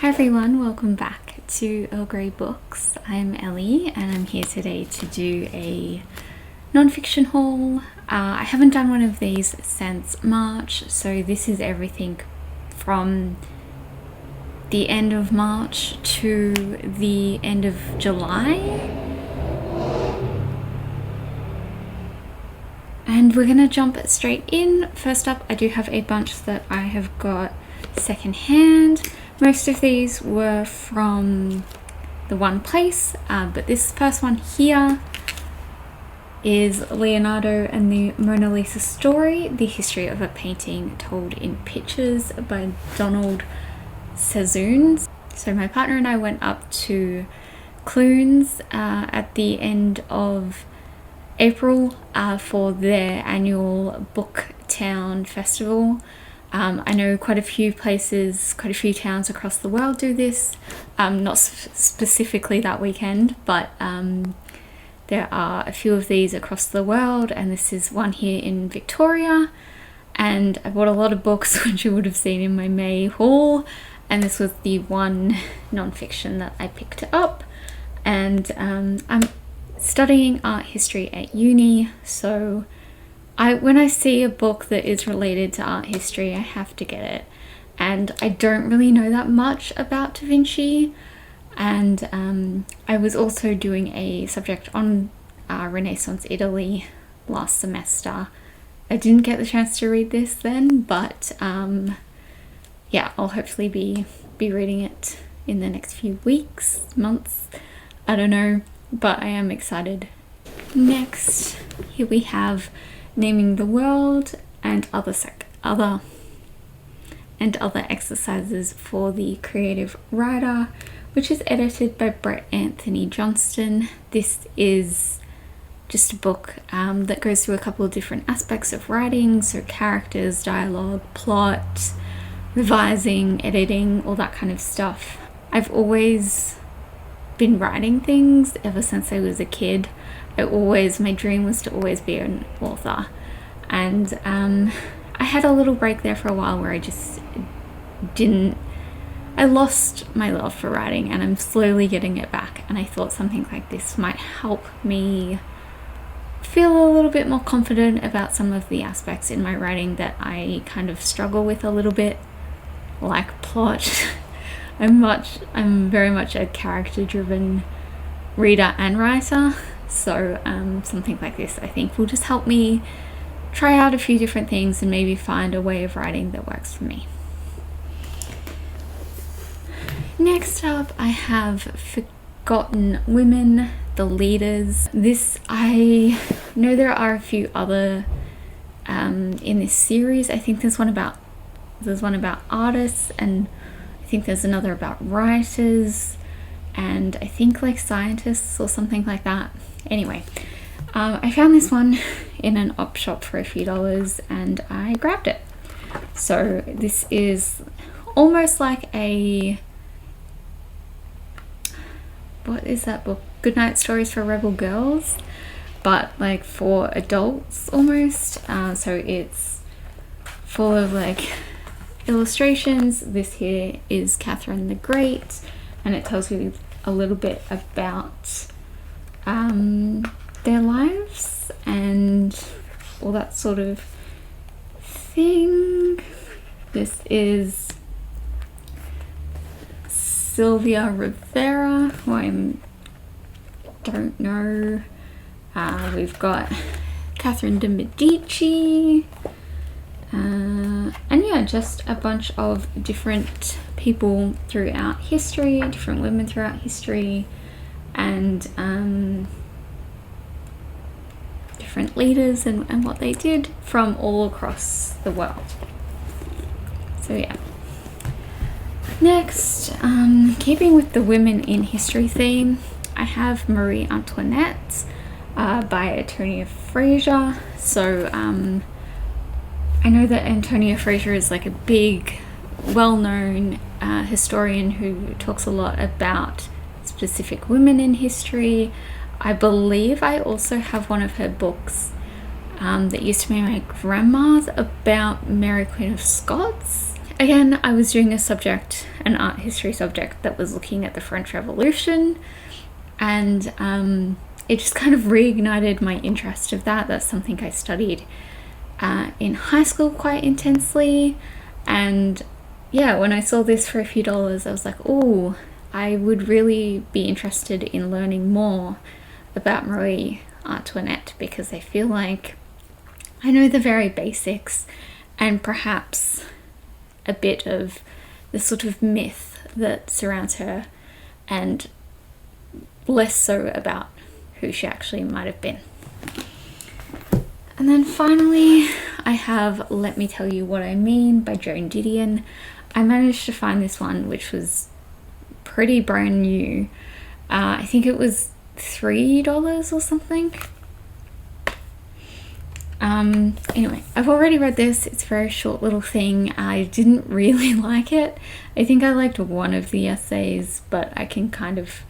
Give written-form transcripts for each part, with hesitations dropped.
Hi everyone, welcome back to Earl Grey Books. I'm Ellie and I'm here today to do a non-fiction haul. I haven't done one of these since March, so this is everything from the end of March to the end of July. And we're gonna jump straight in. First up, I do have a bunch that I have got secondhand. Most of these were from the one place, but this first one here is Leonardo and the Mona Lisa Story, the history of a painting told in pictures by Donald Cezunes. So my partner and I went up to Clunes at the end of April for their annual Booktown Festival. I know quite a few places, quite a few towns across the world do this, not specifically that weekend, but there are a few of these across the world, and this is one here in Victoria. And I bought a lot of books, which you would have seen in my May haul, and this was the one non-fiction that I picked up. And I'm studying art history at uni, so when I see a book that is related to art history, I have to get it. And I don't really know that much about Da Vinci, and I was also doing a subject on Renaissance Italy last semester. I didn't get the chance to read this then, but yeah, I'll hopefully be reading it in the next few weeks, months, I don't know, but I am excited. Next, here we have Naming the World and other exercises for the creative writer, which is edited by Brett Anthony Johnston. This is just a book that goes through a couple of different aspects of writing, so characters, dialogue, plot, revising, editing, all that kind of stuff. I've always been writing things ever since I was a kid. My dream was to always be an author, and I had a little break there for a while where I lost my love for writing, and I'm slowly getting it back, and I thought something like this might help me feel a little bit more confident about some of the aspects in my writing that I kind of struggle with a little bit, like plot. I'm very much a character-driven reader and writer. So something like this I think will just help me try out a few different things and maybe find a way of writing that works for me. Next up, I have Forgotten Women, the Leaders. This, I know there are a few other in this series. I think there's one about artists, and I think there's another about writers, and I think like scientists or something like that. Anyway, I found this one in an op shop for a few dollars and I grabbed it. So this is almost like what is that book? Goodnight Stories for Rebel Girls, but like for adults almost. So it's full of like illustrations. This here is Catherine the Great, and it tells you a little bit about their lives and all that sort of thing. This is Sylvia Rivera, who I don't know. We've got Catherine de Medici, and yeah, just a bunch of different people throughout history, different women throughout history, and different leaders and what they did from all across the world. So yeah. Next, keeping with the women in history theme, I have Marie Antoinette by Antonia Fraser. So I know that Antonia Fraser is like a big, well-known historian who talks a lot about specific women in history. I believe I also have one of her books that used to be my grandma's about Mary Queen of Scots. again, I was doing an art history subject that was looking at the French Revolution, and it just kind of reignited my interest of that. That's something I studied in high school quite intensely, and yeah, when I saw this for a few dollars, I was like, oh, I would really be interested in learning more about Marie Antoinette, because I feel like I know the very basics and perhaps a bit of the sort of myth that surrounds her, and less so about who she actually might have been. And then finally, I have Let Me Tell You What I Mean by Joan Didion. I managed to find this one, which was pretty brand new. I think it was $3 or something. Anyway, I've already read this. It's a very short little thing. I didn't really like it. I think I liked one of the essays, but I can kind of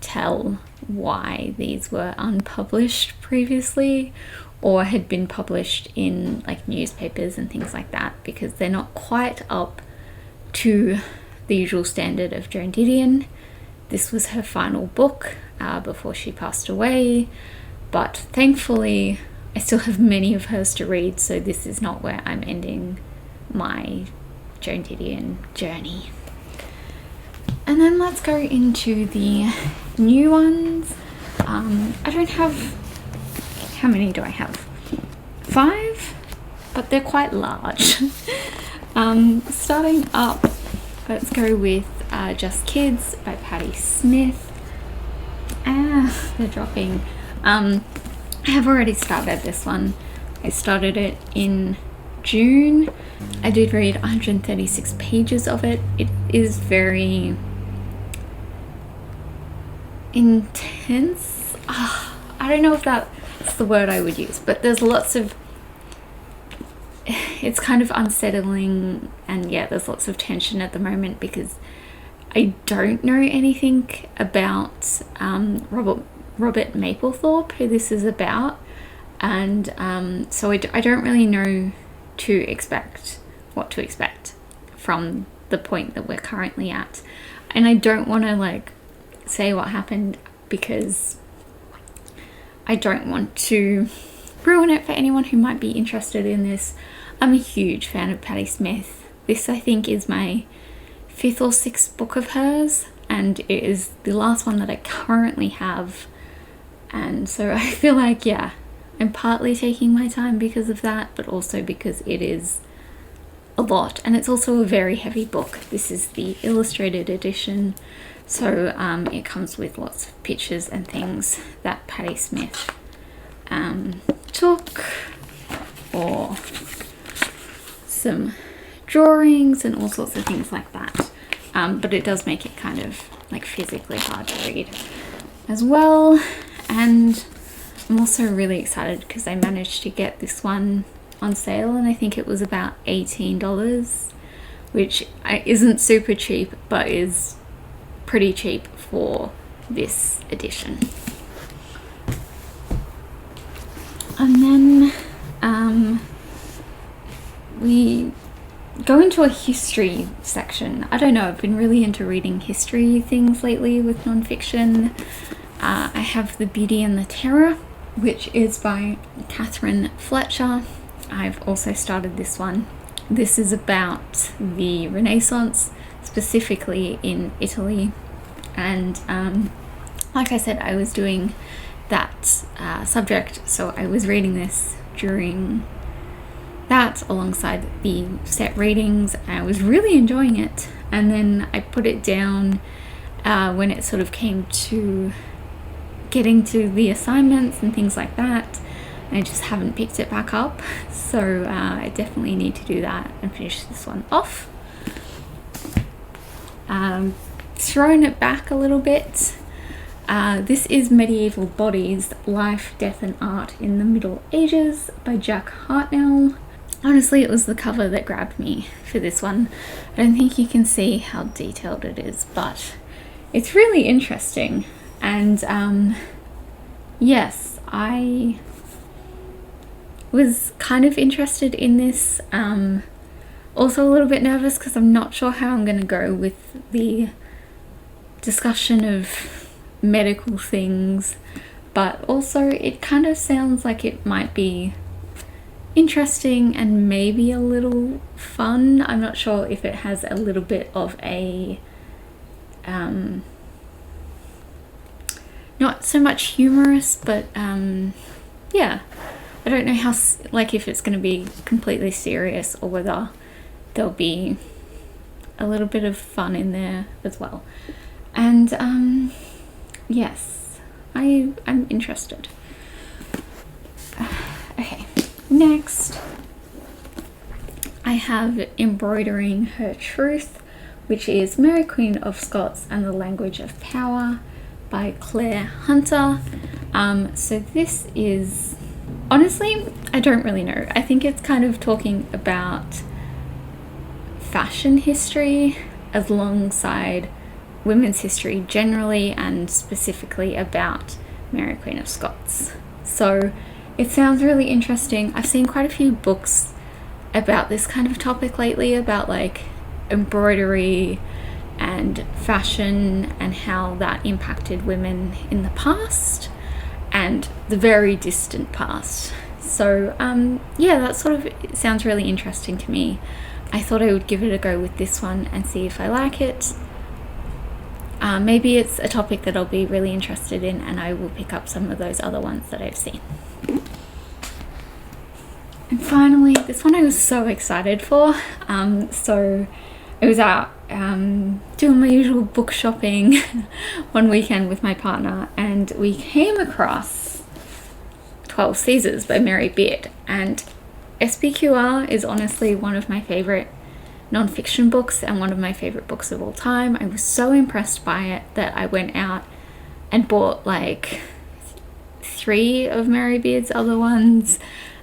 tell why these were unpublished previously, or had been published in like newspapers and things like that, because they're not quite up to the usual standard of Joan Didion. This was her final book before she passed away, but thankfully I still have many of hers to read, so this is not where I'm ending my Joan Didion journey. And then let's go into the new ones. I don't have... How many do I have? 5? But they're quite large. Starting up, let's go with Just Kids by Patti Smith. They're dropping. I have already started this one. I started it in June. I did read 136 pages of it. It is very intense. I don't know if that's the word I would use, but there's lots of... It's kind of unsettling, and yeah, there's lots of tension at the moment because I don't know anything about Robert Mapplethorpe, who this is about, and so I don't really know what to expect from the point that we're currently at, and I don't want to like say what happened because I don't want to ruin it for anyone who might be interested in this. I'm a huge fan of Patti Smith. This, I think, is my 5th or 6th book of hers, and it is the last one that I currently have, and so I feel like, yeah, I'm partly taking my time because of that, but also because it is a lot, and it's also a very heavy book. This is the illustrated edition, so it comes with lots of pictures and things that Patti Smith took, or some drawings and all sorts of things like that, but it does make it kind of like physically hard to read as well. And I'm also really excited because I managed to get this one on sale, and I think it was about $18, which isn't super cheap, but is pretty cheap for this edition. And then we go into a history section. I don't know, I've been really into reading history things lately with non-fiction. I have The Beauty and the Terror, which is by Catherine Fletcher. I've also started this one. This is about the Renaissance, specifically in Italy, and like I said, I was doing that subject, so I was reading this during that alongside the set readings. I was really enjoying it, and then I put it down when it sort of came to getting to the assignments and things like that. I just haven't picked it back up, so I definitely need to do that and finish this one off. Thrown it back a little bit. This is Medieval Bodies, Life, Death and Art in the Middle Ages by Jack Hartnell. Honestly, it was the cover that grabbed me for this one. I don't think you can see how detailed it is, but it's really interesting. And yes, I was kind of interested in this. Also a little bit nervous because I'm not sure how I'm going to go with the discussion of medical things, but also it kind of sounds like it might be interesting and maybe a little fun. I'm not sure if it has a little bit of a not so much humorous, but yeah, I don't know how, like, if it's going to be completely serious or whether there'll be a little bit of fun in there as well. And yes, I'm interested. Okay, next I have Embroidering Her Truth, which is Mary Queen of Scots and the Language of Power by Claire Hunter. So this is, honestly, I don't really know. I think it's kind of talking about fashion history alongside women's history generally, and specifically about Mary Queen of Scots. So it sounds really interesting. I've seen quite a few books about this kind of topic lately, about like embroidery and fashion and how that impacted women in the past and the very distant past. So yeah, that sort of sounds really interesting to me. I thought I would give it a go with this one and see if I like it. Maybe it's a topic that I'll be really interested in, and I will pick up some of those other ones that I've seen. And finally, this one I was so excited for. So I was out doing my usual book shopping one weekend with my partner, and we came across 12 Caesars by Mary Beard. And SPQR is honestly one of my favorite non-fiction books and one of my favorite books of all time. I was so impressed by it that I went out and bought like 3 of Mary Beard's other ones,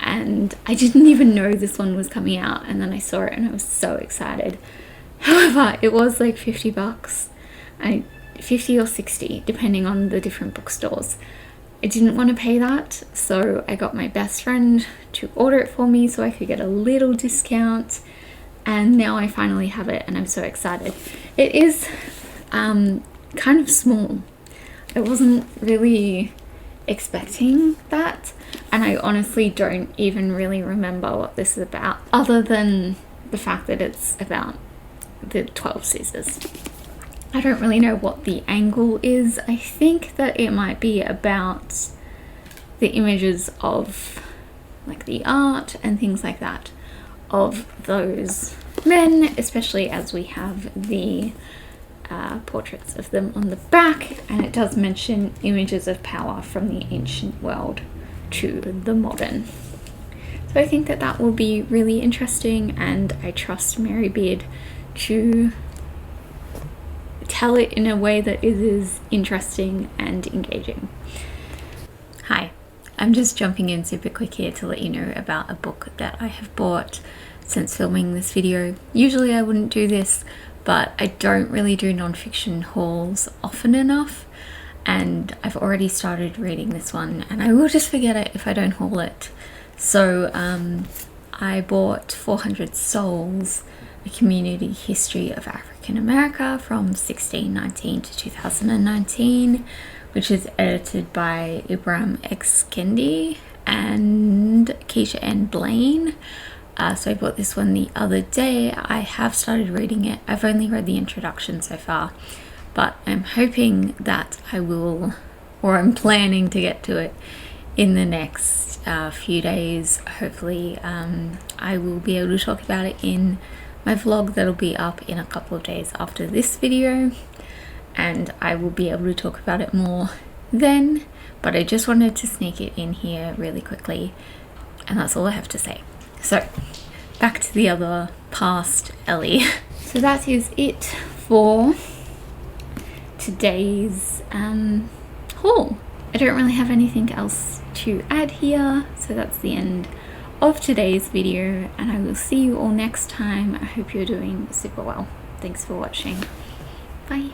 and I didn't even know this one was coming out, and then I saw it and I was so excited. However, it was like $50, 50 or 60 depending on the different bookstores. I didn't want to pay that, so I got my best friend to order it for me so I could get a little discount, and now I finally have it and I'm so excited. It is kind of small. I wasn't really expecting that, and I honestly don't even really remember what this is about, other than the fact that it's about the 12 Caesars. I don't really know what the angle is. I think that it might be about the images of like the art and things like that of those men, especially as we have the portraits of them on the back, and it does mention images of power from the ancient world to the modern. So I think that that will be really interesting, and I trust Mary Beard to tell it in a way that is interesting and engaging. Hi, I'm just jumping in super quick here to let you know about a book that I have bought since filming this video. Usually I wouldn't do this, but I don't really do non-fiction hauls often enough, and I've already started reading this one, and I will just forget it if I don't haul it. So I bought 400 Souls, A Community History of African America from 1619 to 2019, which is edited by Ibram X. Kendi and Keisha N. Blaine. So I bought this one the other day. I have started reading it. I've only read the introduction so far, but I'm hoping that I will, or I'm planning to get to it in the next few days. Hopefully I will be able to talk about it in my vlog that'll be up in a couple of days after this video, and I will be able to talk about it more then, but I just wanted to sneak it in here really quickly, and that's all I have to say. So back to the other past Ellie. So that is it for today's haul. I don't really have anything else to add here, so that's the end of today's video, and I will see you all next time. I hope you're doing super well. Thanks for watching. Bye.